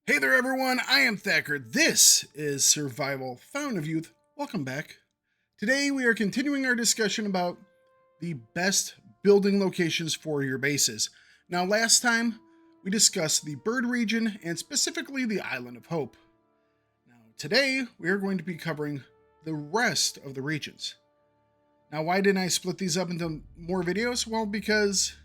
Hey there, everyone. I am Thakard. This is Survival Fountain of Youth. Welcome back. Today, we are continuing our discussion about the best building locations for your bases. Now, last time, we discussed the bird region and specifically the Island of Hope. Now, today, we are going to be covering the rest of the regions. Now, why didn't I split these up into more videos? Well, because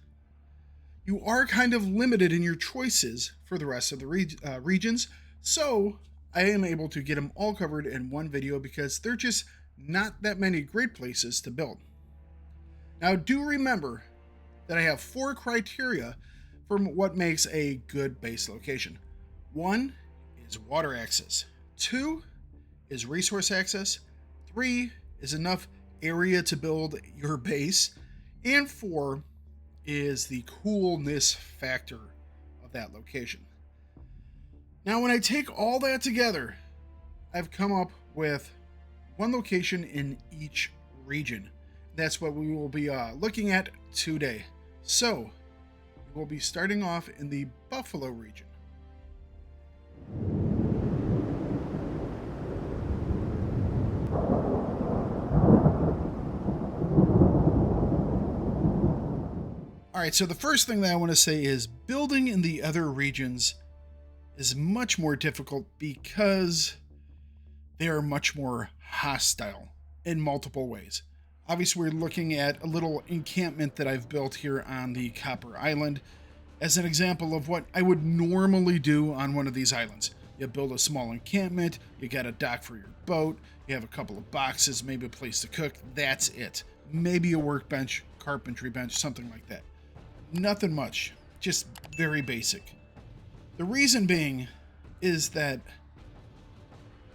you are kind of limited in your choices for the rest of the regions. So I am able to get them all covered in one video because they're just not that many great places to build. Now, do remember that I have 4 criteria for what makes a good base location. 1 is water access. 2 is resource access. 3 is enough area to build your base. And 4 is the coolness factor of that location. Now, when I take all that together, I've come up with one location in each region. That's what we will be looking at today. So, we'll be starting off in the Buffalo region. Alright, so the first thing that I want to say is building in the other regions is much more difficult because they are much more hostile in multiple ways. Obviously, we're looking at a little encampment that I've built here on the Copper Island as an example of what I would normally do on one of these islands. You build a small encampment, you got a dock for your boat, you have a couple of boxes, maybe a place to cook, that's it. Maybe a workbench, carpentry bench, something like that. Nothing much, just very basic. The reason being is that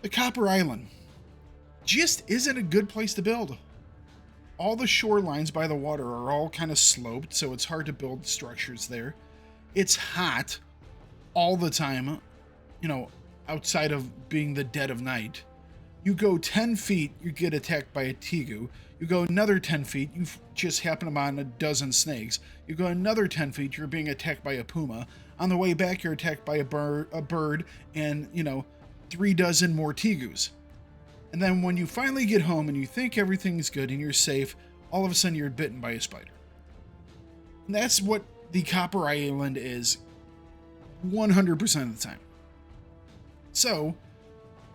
the Copper Island just isn't a good place to build. All the shorelines by the water are all kind of sloped, so it's hard to build structures there. It's hot all the time, outside of being the dead of night. You go 10 feet, you get attacked by a tegu. You go another 10 feet, you just happen upon a dozen snakes. You go another 10 feet, you're being attacked by a puma. On the way back, you're attacked by a bird and, 3 dozen more tegus. And then when you finally get home and you think everything's good and you're safe, all of a sudden you're bitten by a spider. And that's what the Copper Island is 100% of the time. So,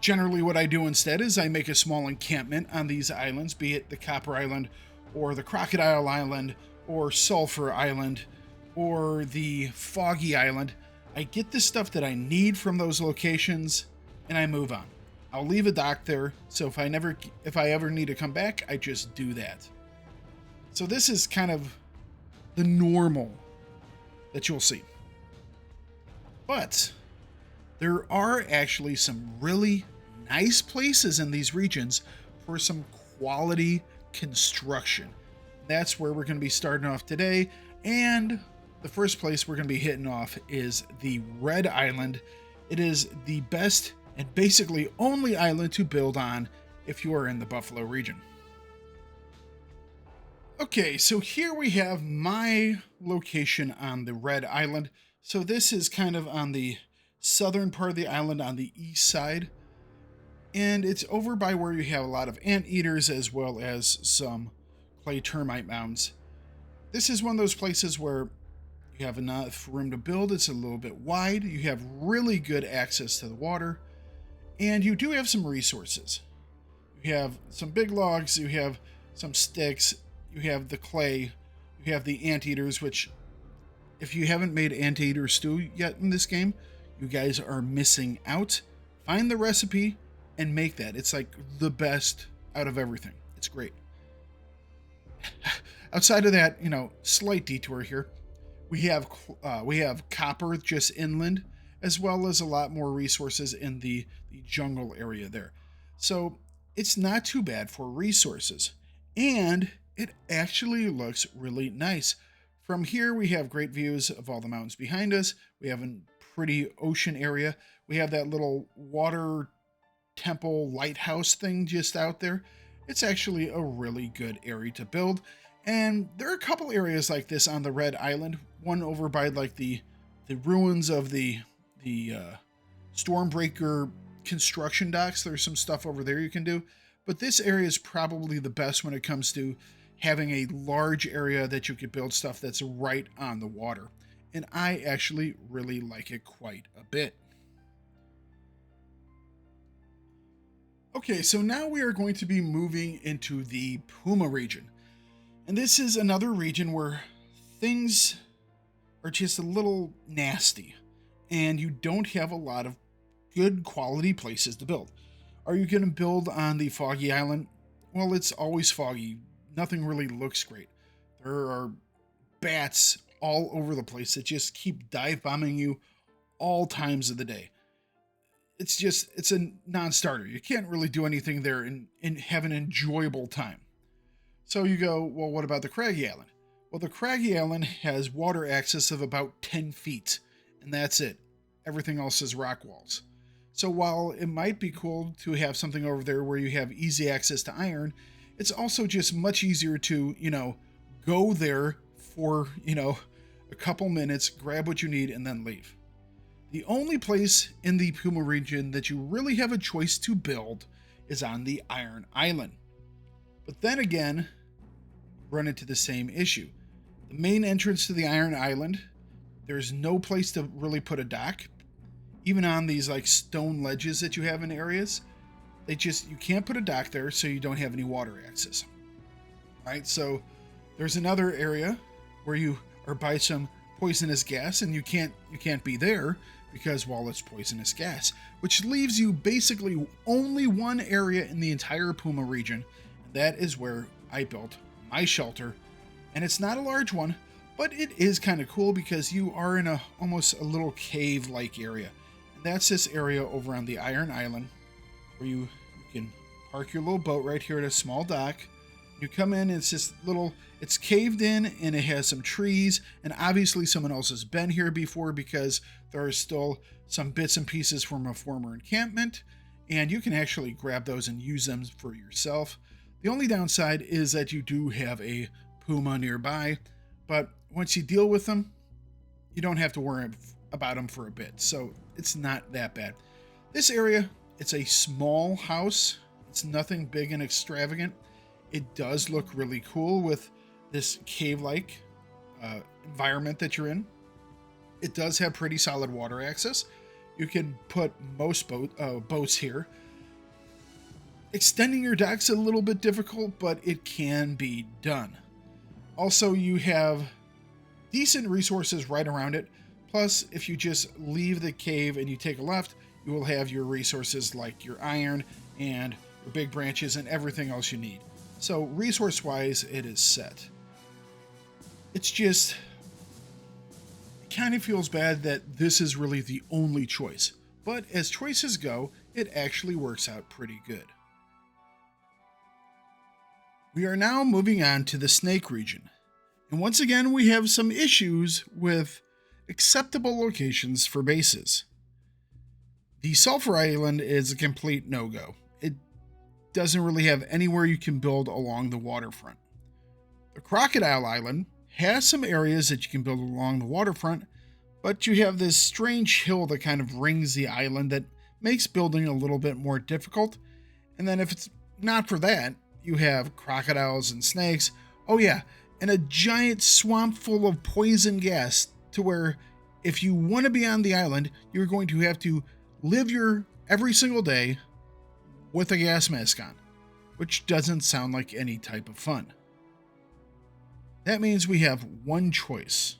generally what I do instead is I make a small encampment on these islands, be it the Copper Island or the Crocodile Island or Sulphur Island or the Foggy Island. I get the stuff that I need from those locations and I move on. I'll leave a dock there, so if I ever need to come back, I just do that. So this is kind of the normal that you'll see. But there are actually some really nice places in these regions for some quality construction. That's where we're going to be starting off today. And the first place we're going to be hitting off is the Red Island. It is the best and basically only island to build on if you are in the Buffalo region. Okay, so here we have my location on the Red Island. So this is kind of on the southern part of the island on the east side. And it's over by where you have a lot of anteaters as well as some clay termite mounds. This is one of those places where you have enough room to build. It's a little bit wide. You have really good access to the water. And you do have some resources. You have some big logs. You have some sticks. You have the clay. You have the anteaters, which if you haven't made anteater stew yet in this game, you guys are missing out. Find the recipe and make that. It's like the best out of everything. It's great. Outside of that, slight detour here. We have copper just inland, as well as a lot more resources in the jungle area there. So it's not too bad for resources. And it actually looks really nice. From here, we have great views of all the mountains behind us. We have a pretty ocean area. We have that little water temple lighthouse thing just out there. It's actually a really good area to build. And there are a couple areas like this on the Red Island. One over by like the ruins of the Stormbreaker construction docks. There's some stuff over there you can do. But this area is probably the best when it comes to having a large area that you could build stuff that's right on the water. And I actually really like it quite a bit. Okay, so now we are going to be moving into the Puma region. And this is another region where things are just a little nasty and you don't have a lot of good quality places to build. Are you going to build on the foggy island? Well, it's always foggy. Nothing really looks great. There are bats all over the place that just keep dive bombing you all times of the day. It's a non-starter. You can't really do anything there and have an enjoyable time. So you go, well, what about the craggy island? Well, the craggy island has water access of about 10 feet, and that's it. Everything else is rock walls. So while it might be cool to have something over there where you have easy access to iron, it's also just much easier to, go there for, a couple minutes, grab what you need, and then leave. The only place in the Puma region that you really have a choice to build is on the Iron Island. But then again, run into the same issue. The main entrance to the Iron Island, there's no place to really put a dock. Even on these like stone ledges that you have in areas, you can't put a dock there, so you don't have any water access. Right? So there's another area where you are by some poisonous gas and you can't be there because, well, it's poisonous gas, which leaves you basically only one area in the entire Puma region, and that is where I built my shelter. And it's not a large one, but it is kind of cool because you are in almost a little cave-like area. And that's this area over on the Iron Island where you can park your little boat right here at a small dock. You come in, it's caved in and it has some trees, and obviously someone else has been here before because there are still some bits and pieces from a former encampment, and you can actually grab those and use them for yourself. The only downside is that you do have a Puma nearby, but once you deal with them, you don't have to worry about them for a bit, so it's not that bad. This area, it's a small house. It's nothing big and extravagant. It does look really cool with this cave-like environment that you're in. It does have pretty solid water access. You can put most boats here. Extending your dock's a little bit difficult, but it can be done. Also, you have decent resources right around it. Plus, if you just leave the cave and you take a left, you will have your resources like your iron and your big branches and everything else you need. So resource-wise, it is set. It's just, it kind of feels bad that this is really the only choice. But as choices go, it actually works out pretty good. We are now moving on to the Snake region. And once again, we have some issues with acceptable locations for bases. The Sulphur Island is a complete no-go. It doesn't really have anywhere you can build along the waterfront. The Crocodile Island has some areas that you can build along the waterfront, but you have this strange hill that kind of rings the island that makes building a little bit more difficult. And then if it's not for that, you have crocodiles and snakes. Oh yeah, and a giant swamp full of poison gas to where if you want to be on the island, you're going to have to live your every single day with a gas mask on, which doesn't sound like any type of fun. That means we have one choice.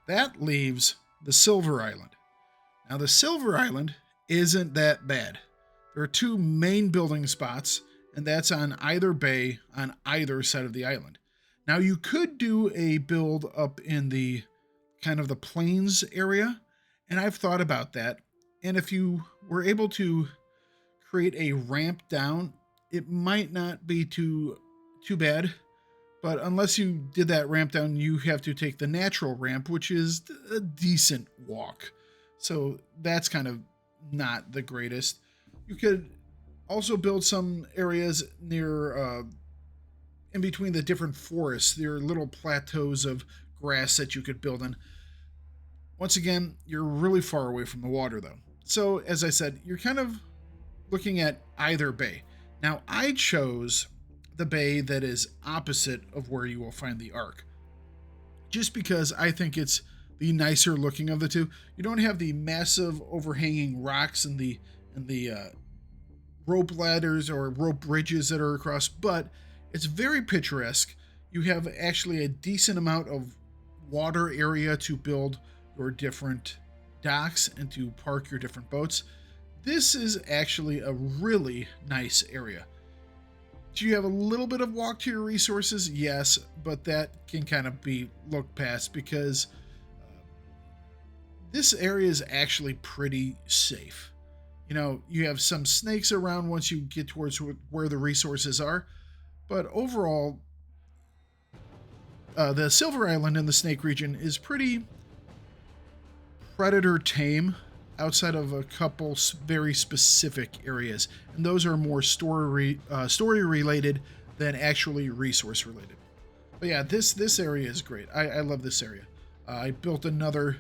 That leaves the Silver Island. Now the Silver Island isn't that bad. There are two main building spots, and that's on either bay on either side of the island. Now you could do a build up in the kind of the plains area, and I've thought about that. And if you were able to create a ramp down, it might not be too bad. But unless you did that ramp down, you have to take the natural ramp, which is a decent walk. So that's kind of not the greatest. You could also build some areas near, in between the different forests. There are little plateaus of grass that you could build in. Once again, you're really far away from the water though. So as I said, you're kind of looking at either bay. Now I chose the bay that is opposite of where you will find the Ark, just because I think it's the nicer looking of the two. You don't have the massive overhanging rocks and the rope ladders or rope bridges that are across, but it's very picturesque. You have actually a decent amount of water area to build your different docks and to park your different boats. This is actually a really nice area. Do you have a little bit of walk to your resources? Yes, but that can kind of be looked past because this area is actually pretty safe. You know, you have some snakes around once you get towards where the resources are, but overall, the Silver Island in the Snake region is pretty predator tame outside of a couple very specific areas, and those are more story related than actually resource related. But yeah, this area is great. I love this area. I built another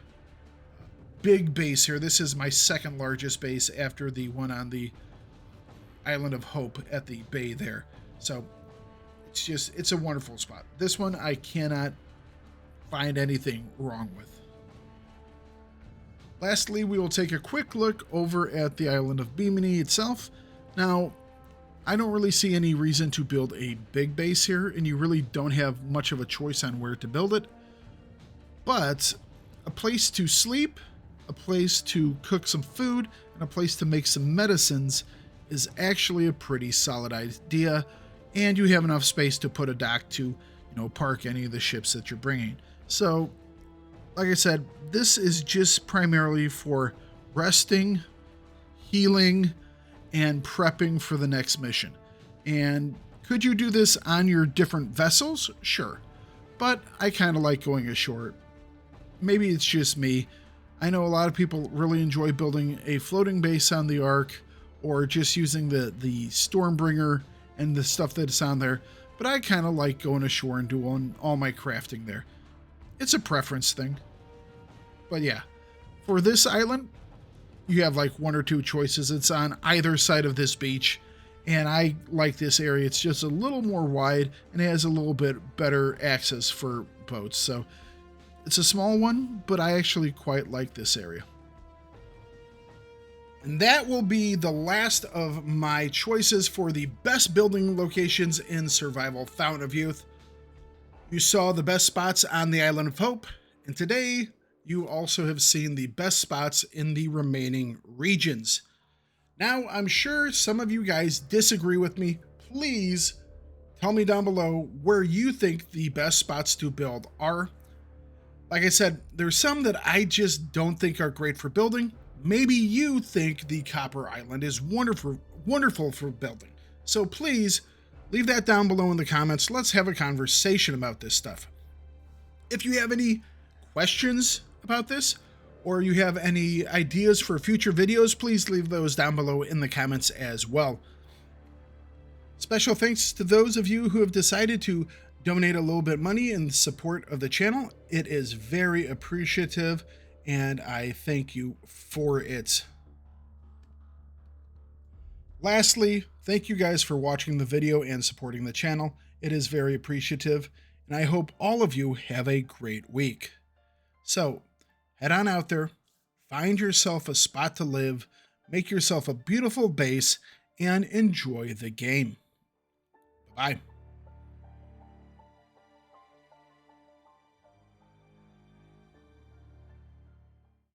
big base here. This is my second largest base after the one on the Island of Hope at the bay there. So it's a wonderful spot. This one I cannot find anything wrong with. Lastly, we will take a quick look over at the island of Bimini itself. Now, I don't really see any reason to build a big base here, and you really don't have much of a choice on where to build it. But a place to sleep, a place to cook some food, and a place to make some medicines is actually a pretty solid idea, and you have enough space to put a dock to, park any of the ships that you're bringing. So, like I said, this is just primarily for resting, healing, and prepping for the next mission. And could you do this on your different vessels? Sure. But I kind of like going ashore. Maybe it's just me. I know a lot of people really enjoy building a floating base on the Ark or just using the Stormbringer and the stuff that's on there. But I kind of like going ashore and doing all my crafting there. It's a preference thing. But yeah, for this island, you have like one or two choices. It's on either side of this beach, and I like this area. It's just a little more wide and it has a little bit better access for boats. So it's a small one, but I actually quite like this area. And that will be the last of my choices for the best building locations in Survival Fountain of Youth. You saw the best spots on the Island of Hope, and today you also have seen the best spots in the remaining regions. Now, I'm sure some of you guys disagree with me. Please tell me down below where you think the best spots to build are. Like I said, there's some that I just don't think are great for building. Maybe you think the Copper Island is wonderful for building. So please leave that down below in the comments. Let's have a conversation about this stuff. If you have any questions about this, or you have any ideas for future videos, please leave those down below in the comments as well. Special thanks to those of you who have decided to donate a little bit of money in support of the channel. It is very appreciative, and I thank you for it. Lastly, thank you guys for watching the video and supporting the channel. It is very appreciative, and I hope all of you have a great week. So, head on out there, find yourself a spot to live, make yourself a beautiful base, and enjoy the game. Bye-bye.